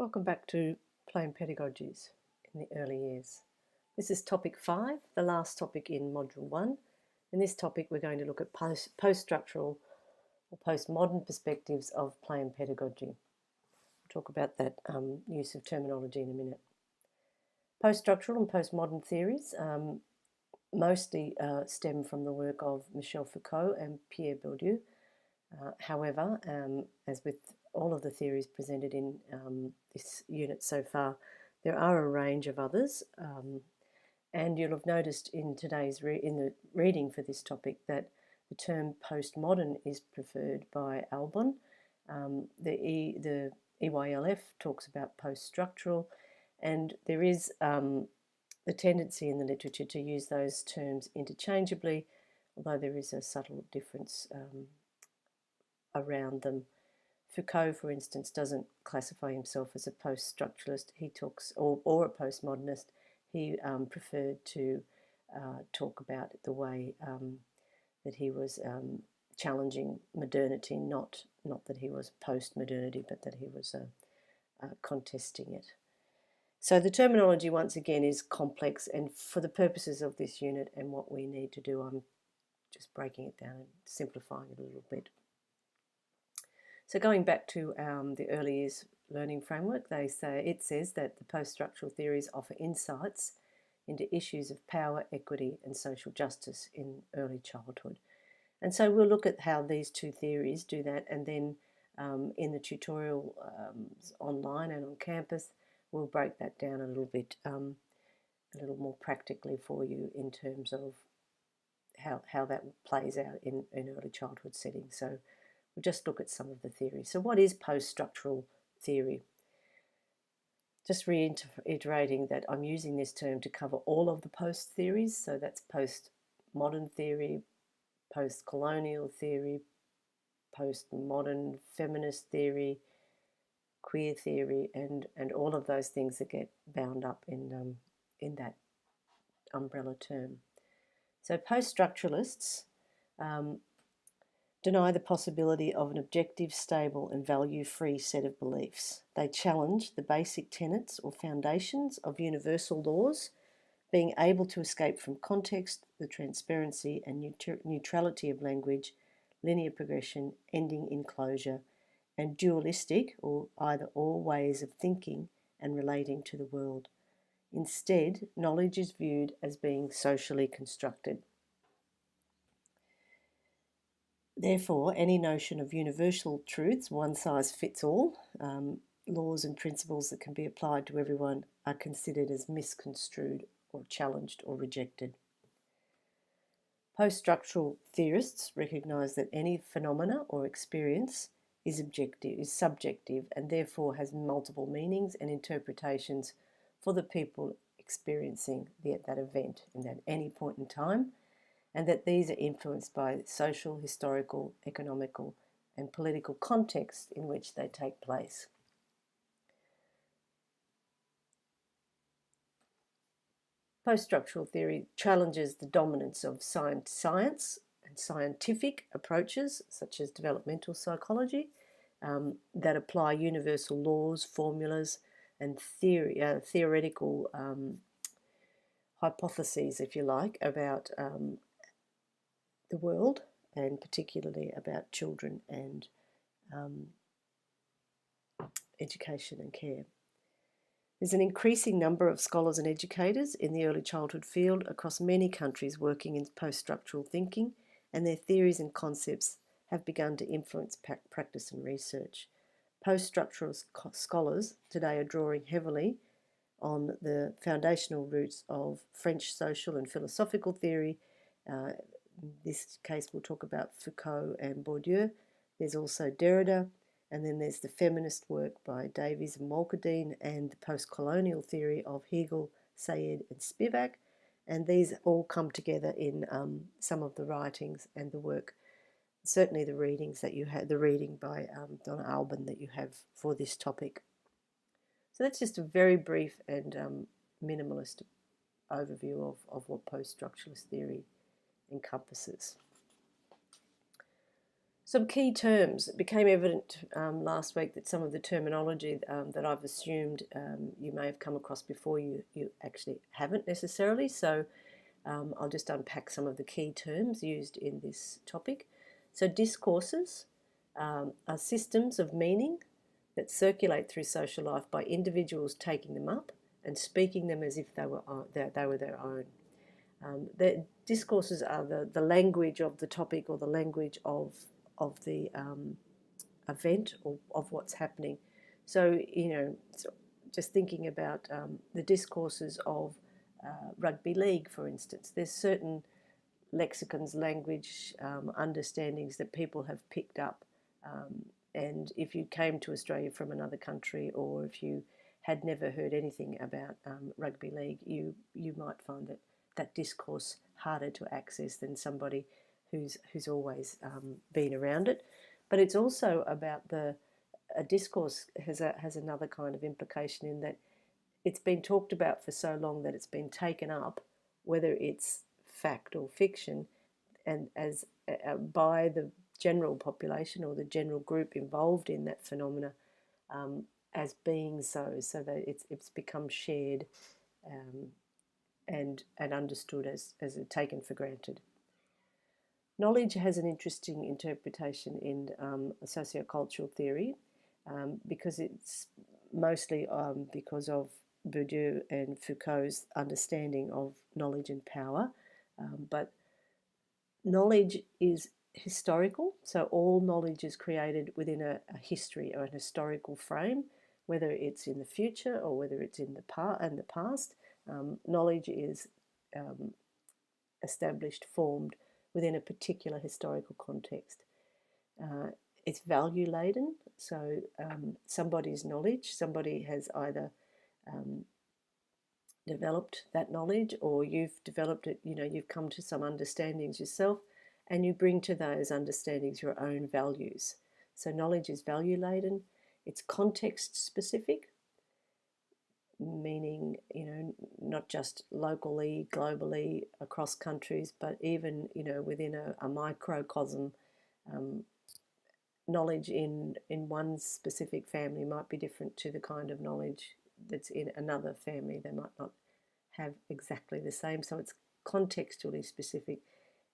Welcome back to Plain Pedagogies in the Early Years. This is topic 5, the last topic in Module 1. In this topic we're going to look at post-structural or postmodern perspectives of plain pedagogy. We'll talk about that use of terminology in a minute. Post-structural and postmodern theories mostly stem from the work of Michel Foucault and Pierre Bourdieu. However, as with all of the theories presented in this unit so far, there are a range of others, and you'll have noticed in today's in the reading for this topic that the term postmodern is preferred by Albon. The EYLF talks about post-structural, and there is the tendency in the literature to use those terms interchangeably, although there is a subtle difference around them. Foucault, for instance, doesn't classify himself as a post-structuralist. He talks, or a postmodernist. He preferred to talk about the way that he was challenging modernity, not that he was post-modernity, but that he was contesting it. So the terminology, once again, is complex, and for the purposes of this unit and what we need to do, I'm just breaking it down and simplifying it a little bit. So going back to the early years learning framework, it says that the post-structural theories offer insights into issues of power, equity and social justice in early childhood. And so we'll look at how these two theories do that, and then in the tutorial online and on campus, we'll break that down a little bit, a little more practically for you in terms of how that plays out in early childhood settings. So we'll just look at some of the theories. So what is post-structural theory? Just reiterating that I'm using this term to cover all of the post theories. So that's post-modern theory, post-colonial theory, post-modern feminist theory, queer theory, and all of those things that get bound up in that umbrella term. So post-structuralists deny the possibility of an objective, stable and value-free set of beliefs. They challenge the basic tenets or foundations of universal laws, being able to escape from context, the transparency and neutrality of language, linear progression, ending in closure, and dualistic or either-or ways of thinking and relating to the world. Instead, knowledge is viewed as being socially constructed. Therefore, any notion of universal truths, one size fits all, laws and principles that can be applied to everyone are considered as misconstrued or challenged or rejected. Post-structural theorists recognise that any phenomena or experience is subjective and therefore has multiple meanings and interpretations for the people experiencing that event at any point in time, and that these are influenced by social, historical, economical and political context in which they take place. Post-structural theory challenges the dominance of science and scientific approaches, such as developmental psychology, that apply universal laws, formulas and theoretical hypotheses, if you like, about the world, and particularly about children and education and care. There's an increasing number of scholars and educators in the early childhood field across many countries working in post-structural thinking, and their theories and concepts have begun to influence practice and research. Post-structural scholars today are drawing heavily on the foundational roots of French social and philosophical theory. In this case, we'll talk about Foucault and Bourdieu. There's also Derrida, and then there's the feminist work by Davies and Molkedine, and the post-colonial theory of Hegel, Sayed and Spivak. And these all come together in some of the writings and the work, certainly the readings that you had, the reading by Donna Albon that you have for this topic. So that's just a very brief and minimalist overview of what post-structuralist theory encompasses. Some key terms. It became evident last week that some of the terminology that I've assumed you may have come across before, you actually haven't necessarily. So I'll just unpack some of the key terms used in this topic. So discourses are systems of meaning that circulate through social life by individuals taking them up and speaking them as if they were their own. The discourses are the language of the topic or the language of the event or of what's happening. So, just thinking about the discourses of rugby league, for instance, there's certain lexicons, language, understandings that people have picked up. And if you came to Australia from another country, or if you had never heard anything about rugby league, you might find that discourse harder to access than somebody who's always been around it. But it's also about a discourse has another kind of implication in that it's been talked about for so long that it's been taken up, whether it's fact or fiction, and as by the general population or the general group involved in that phenomena as being so that it's become shared and understood as taken for granted. Knowledge has an interesting interpretation in sociocultural theory because it's mostly because of Bourdieu and Foucault's understanding of knowledge and power. But knowledge is historical, so all knowledge is created within a history or an historical frame, whether it's in the future or whether it's in the past. Knowledge is established, formed within a particular historical context. It's value laden, so somebody's knowledge, somebody has either developed that knowledge or you've developed it, you've come to some understandings yourself and you bring to those understandings your own values. So knowledge is value laden, it's context specific, meaning, not just locally, globally, across countries, but even, within a microcosm. Knowledge in one specific family might be different to the kind of knowledge that's in another family. They might not have exactly the same. So it's contextually specific,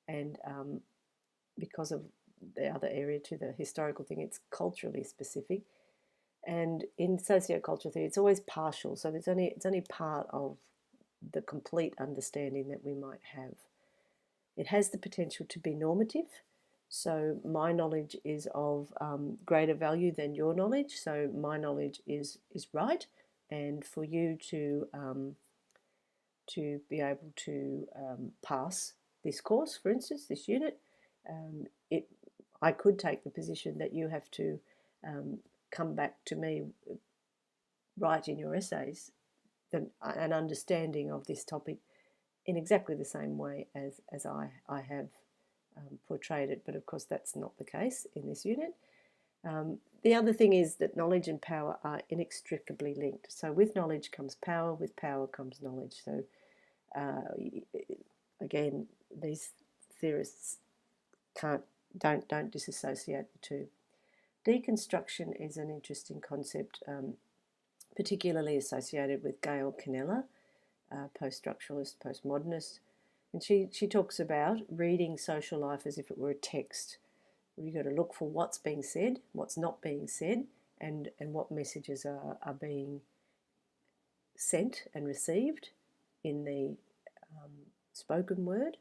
and because of the other area to the historical thing, it's culturally specific. And in sociocultural theory, it's always partial. So it's only part of the complete understanding that we might have. It has the potential to be normative. So my knowledge is of greater value than your knowledge. So my knowledge is right, and for you to be able to pass this course, for instance, this unit, I could take the position that you have to come back to me, write in your essays an understanding of this topic in exactly the same way as I have portrayed it. But of course that's not the case in this unit. The other thing is that knowledge and power are inextricably linked. So with knowledge comes power, with power comes knowledge. So again, these theorists don't disassociate the two. Deconstruction is an interesting concept, particularly associated with Gail Canella, post-structuralist, postmodernist. And she talks about reading social life as if it were a text. You've got to look for what's being said, what's not being said, and what messages are being sent and received in the spoken word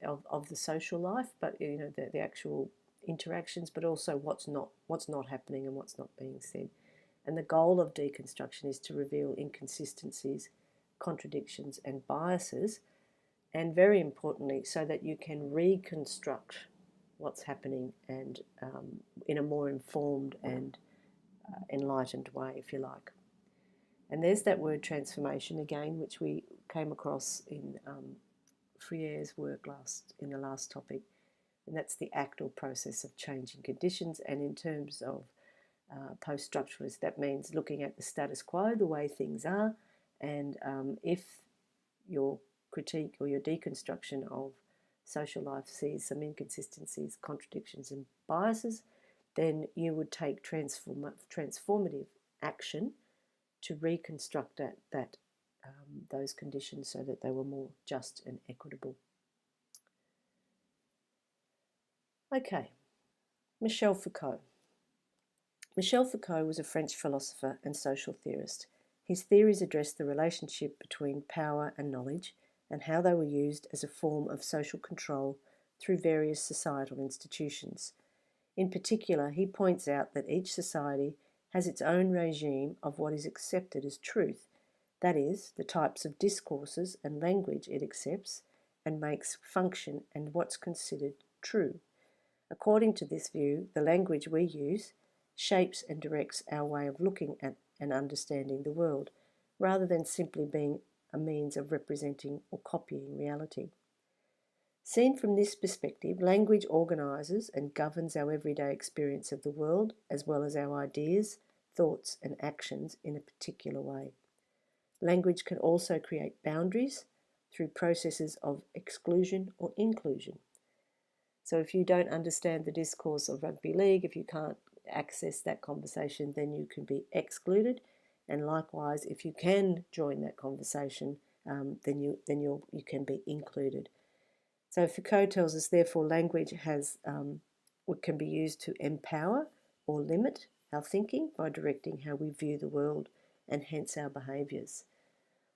of the social life, but the actual interactions, but also what's not happening and what's not being said. And the goal of deconstruction is to reveal inconsistencies, contradictions, and biases, and very importantly, so that you can reconstruct what's happening and in a more informed and enlightened way, if you like. And there's that word transformation again, which we came across in Freire's work in the last topic, and that's the act or process of changing conditions. And in terms of post-structuralists, that means looking at the status quo, the way things are, and if your critique or your deconstruction of social life sees some inconsistencies, contradictions, and biases, then you would take transformative action to reconstruct those conditions so that they were more just and equitable. Okay, Michel Foucault. Michel Foucault was a French philosopher and social theorist. His theories addressed the relationship between power and knowledge and how they were used as a form of social control through various societal institutions. In particular, he points out that each society has its own regime of what is accepted as truth, that is, the types of discourses and language it accepts and makes function and what's considered true. According to this view, the language we use shapes and directs our way of looking at and understanding the world, rather than simply being a means of representing or copying reality. Seen from this perspective, language organises and governs our everyday experience of the world, as well as our ideas, thoughts, and actions in a particular way. Language can also create boundaries through processes of exclusion or inclusion. So if you don't understand the discourse of rugby league, if you can't access that conversation, then you can be excluded. And likewise, if you can join that conversation, then you can be included. So Foucault tells us, therefore, language can be used to empower or limit our thinking by directing how we view the world and hence our behaviours.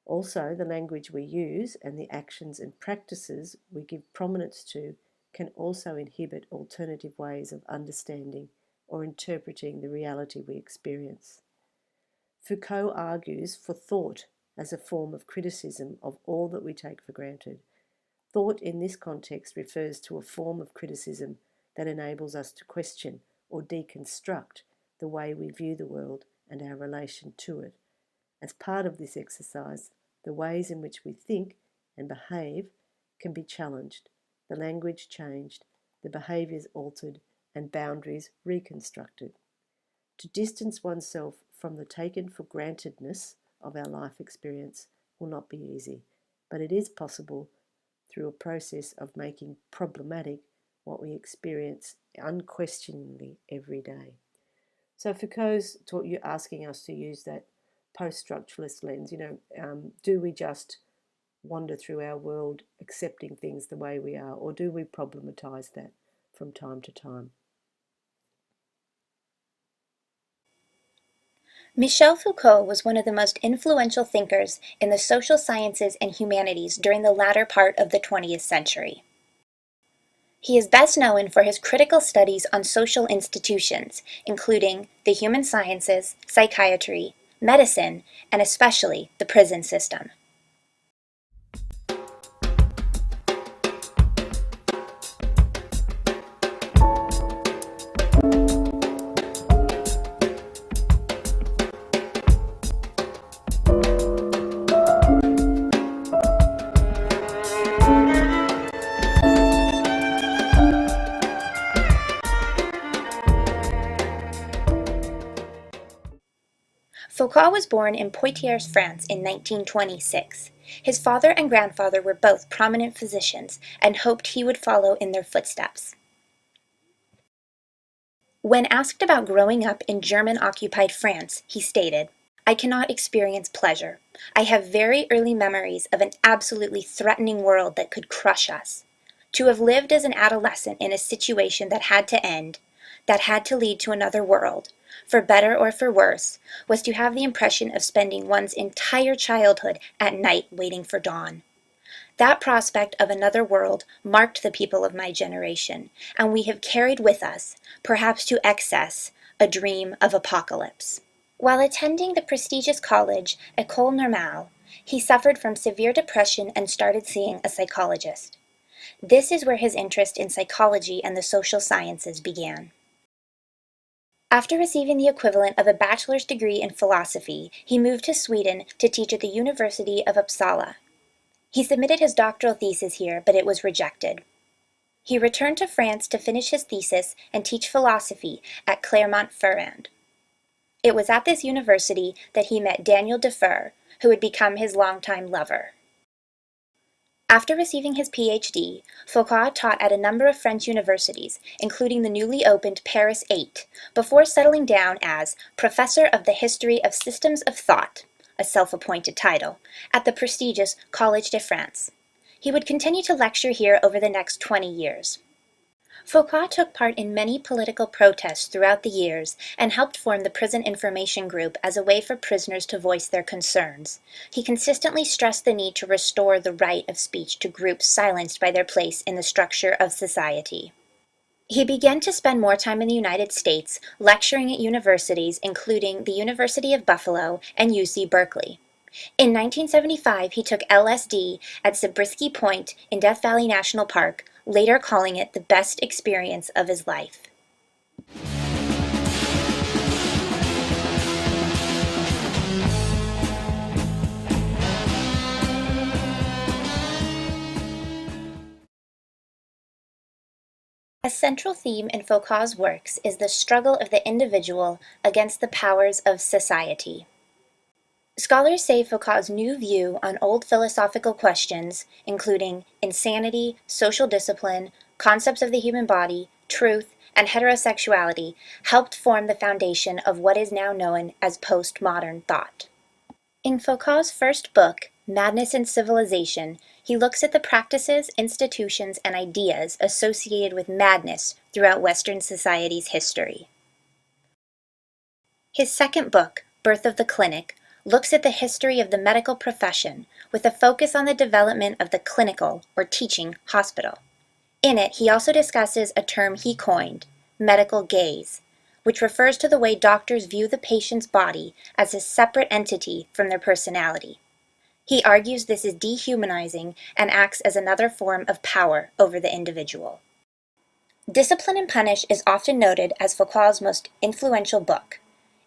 Also, the language we use and the actions and practices we give prominence to can also inhibit alternative ways of understanding or interpreting the reality we experience. Foucault argues for thought as a form of criticism of all that we take for granted. Thought in this context refers to a form of criticism that enables us to question or deconstruct the way we view the world and our relation to it. As part of this exercise, the ways in which we think and behave can be challenged, the language changed, the behaviours altered, and boundaries reconstructed. To distance oneself from the taken for grantedness of our life experience will not be easy, but it is possible through a process of making problematic what we experience unquestioningly every day. So Foucault's asking us to use that post-structuralist lens. Do we just wander through our world accepting things the way we are, or do we problematize that from time to time? Michel Foucault was one of the most influential thinkers in the social sciences and humanities during the latter part of the 20th century. He is best known for his critical studies on social institutions, including the human sciences, psychiatry, medicine, and especially the prison system. Foucault was born in Poitiers, France in 1926. His father and grandfather were both prominent physicians and hoped he would follow in their footsteps. When asked about growing up in German-occupied France, he stated, "I cannot experience pleasure. I have very early memories of an absolutely threatening world that could crush us. To have lived as an adolescent in a situation that had to end, that had to lead to another world, for better or for worse, was to have the impression of spending one's entire childhood at night waiting for dawn. That prospect of another world marked the people of my generation, and we have carried with us, perhaps to excess, a dream of apocalypse." While attending the prestigious college École Normale, he suffered from severe depression and started seeing a psychologist. This is where his interest in psychology and the social sciences began. After receiving the equivalent of a bachelor's degree in philosophy, he moved to Sweden to teach at the University of Uppsala. He submitted his doctoral thesis here, but it was rejected. He returned to France to finish his thesis and teach philosophy at Clermont-Ferrand. It was at this university that he met Daniel Defoe, who would become his longtime lover. After receiving his PhD, Foucault taught at a number of French universities, including the newly opened Paris 8, before settling down as Professor of the History of Systems of Thought, a self-appointed title, at the prestigious Collège de France. He would continue to lecture here over the next 20 years. Foucault took part in many political protests throughout the years and helped form the Prison Information Group as a way for prisoners to voice their concerns. He consistently stressed the need to restore the right of speech to groups silenced by their place in the structure of society. He began to spend more time in the United States, lecturing at universities including the University of Buffalo and UC Berkeley. In 1975, he took LSD at Zabriskie Point in Death Valley National Park, later calling it the best experience of his life. A central theme in Foucault's works is the struggle of the individual against the powers of society. Scholars say Foucault's new view on old philosophical questions, including insanity, social discipline, concepts of the human body, truth, and heterosexuality, helped form the foundation of what is now known as postmodern thought. In Foucault's first book, Madness and Civilization, he looks at the practices, institutions, and ideas associated with madness throughout Western society's history. His second book, Birth of the Clinic, looks at the history of the medical profession with a focus on the development of the clinical or teaching hospital. In it, he also discusses a term he coined, medical gaze, which refers to the way doctors view the patient's body as a separate entity from their personality. He argues this is dehumanizing and acts as another form of power over the individual. Discipline and Punish is often noted as Foucault's most influential book.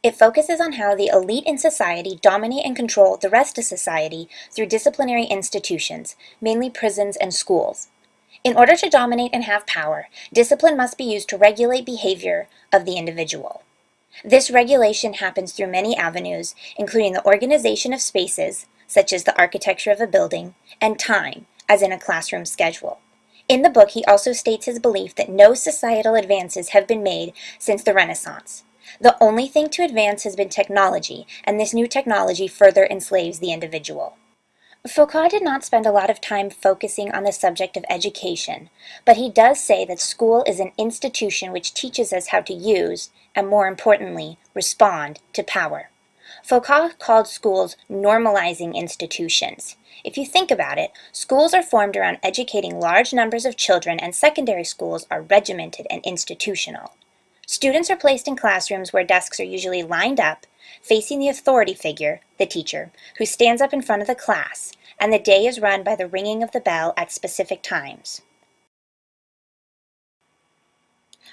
It focuses on how the elite in society dominate and control the rest of society through disciplinary institutions, mainly prisons and schools. In order to dominate and have power, discipline must be used to regulate behavior of the individual. This regulation happens through many avenues, including the organization of spaces, such as the architecture of a building, and time, as in a classroom schedule. In the book, he also states his belief that no societal advances have been made since the Renaissance. The only thing to advance has been technology, and this new technology further enslaves the individual. Foucault did not spend a lot of time focusing on the subject of education, but he does say that school is an institution which teaches us how to use, and more importantly, respond to power. Foucault called schools normalizing institutions. If you think about it, schools are formed around educating large numbers of children, and secondary schools are regimented and institutional. Students are placed in classrooms where desks are usually lined up, facing the authority figure, the teacher, who stands up in front of the class, and the day is run by the ringing of the bell at specific times.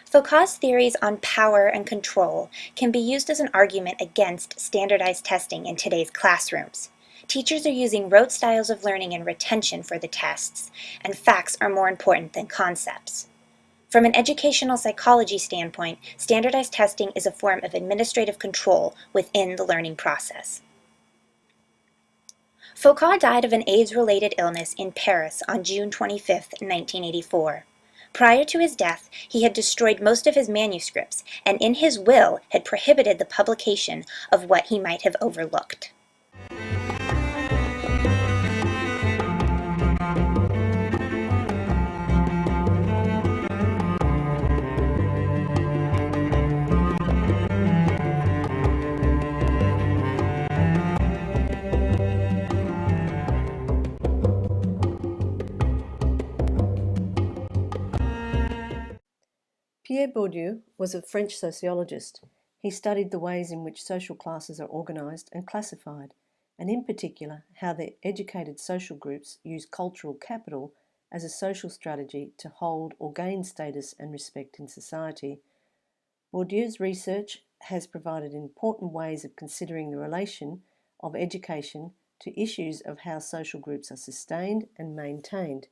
Foucault's theories on power and control can be used as an argument against standardized testing in today's classrooms. Teachers are using rote styles of learning and retention for the tests, and facts are more important than concepts. From an educational psychology standpoint, standardized testing is a form of administrative control within the learning process. Foucault died of an AIDS-related illness in Paris on June 25, 1984. Prior to his death, he had destroyed most of his manuscripts, and in his will had prohibited the publication of what he might have overlooked. Pierre Bourdieu was a French sociologist. He studied the ways in which social classes are organized and classified, and in particular how the educated social groups use cultural capital as a social strategy to hold or gain status and respect in society. Bourdieu's research has provided important ways of considering the relation of education to issues of how social groups are sustained and maintained,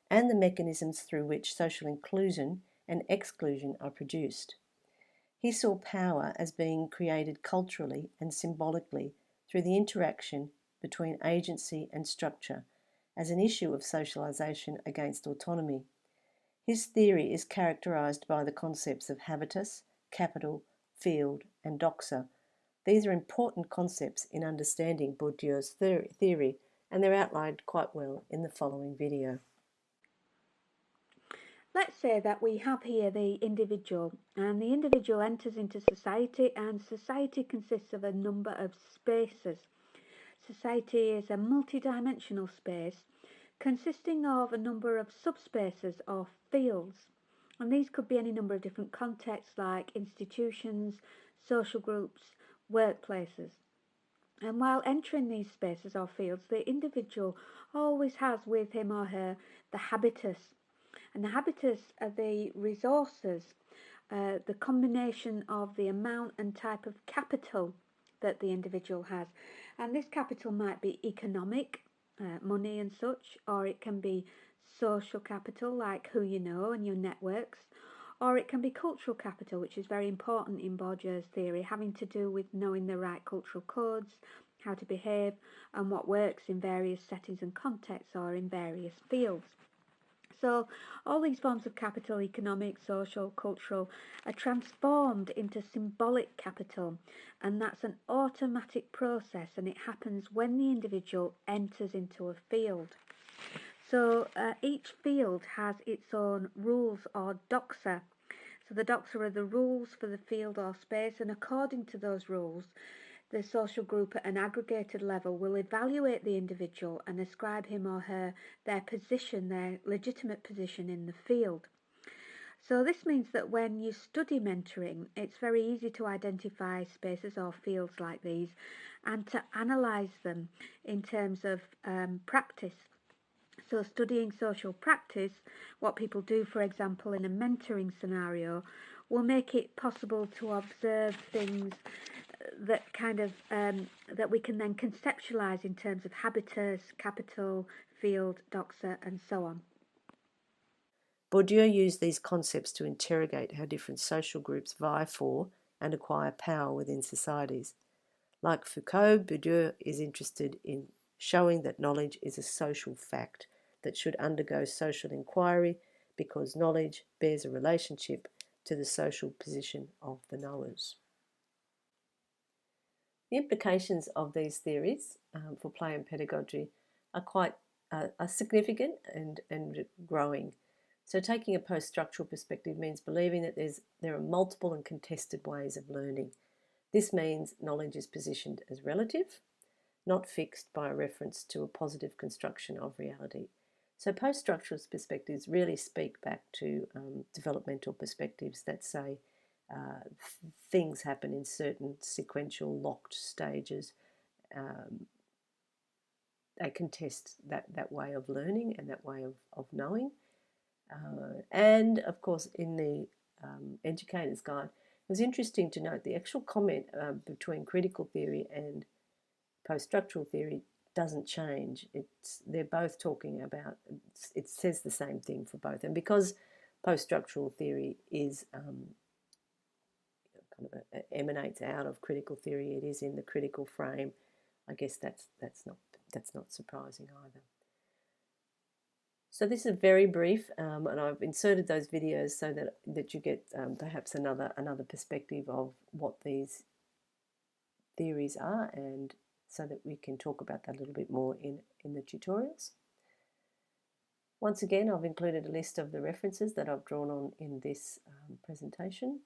and the mechanisms through which social inclusion and exclusion are produced. He saw power as being created culturally and symbolically through the interaction between agency and structure, as an issue of socialisation against autonomy. His theory is characterised by the concepts of habitus, capital, field, and doxa. These are important concepts in understanding Bourdieu's theory, and they're outlined quite well in the following video. Let's say that we have here the individual, and the individual enters into society, and society consists of a number of spaces. Society is a multidimensional space consisting of a number of subspaces or fields, and these could be any number of different contexts like institutions, social groups, workplaces. And while entering these spaces or fields, the individual always has with him or her the habitus. And the habitus are the resources, the combination of the amount and type of capital that the individual has. And this capital might be economic, money and such, or it can be social capital, like who you know and your networks, or it can be cultural capital, which is very important in Bourdieu's theory, having to do with knowing the right cultural codes, how to behave, and what works in various settings and contexts or in various fields. So all these forms of capital, economic, social, cultural, are transformed into symbolic capital, and that's an automatic process, and it happens when the individual enters into a field. So each field has its own rules or doxa. So the doxa are the rules for the field or space, and according to those rules, the social group at an aggregated level will evaluate the individual and ascribe him or her their position, their legitimate position in the field. So this means that when you study mentoring, it's very easy to identify spaces or fields like these and to analyse them in terms of practice. So studying social practice, what people do, for example, in a mentoring scenario, will make it possible to observe things that kind of that we can then conceptualize in terms of habitus, capital, field, doxa, and so on. Bourdieu used these concepts to interrogate how different social groups vie for and acquire power within societies. Like Foucault, Bourdieu is interested in showing that knowledge is a social fact that should undergo social inquiry because knowledge bears a relationship to the social position of the knowers. The implications of these theories for play and pedagogy are quite significant and growing. So taking a post-structural perspective means believing that there are multiple and contested ways of learning. This means knowledge is positioned as relative, not fixed by a reference to a positive construction of reality. So post-structuralist perspectives really speak back to developmental perspectives that say things happen in certain sequential locked stages. They contest that way of learning and that way of knowing. And of course, in the Educator's Guide, it was interesting to note the actual comment between critical theory and post-structural theory doesn't change. They're both talking about, it says the same thing for both. And because post-structural theory is emanates out of critical theory, it is in the critical frame, I guess that's not surprising either. So this is very brief, and I've inserted those videos so that you get perhaps another perspective of what these theories are, and so that we can talk about that a little bit more in the tutorials. Once again, I've included a list of the references that I've drawn on in this presentation.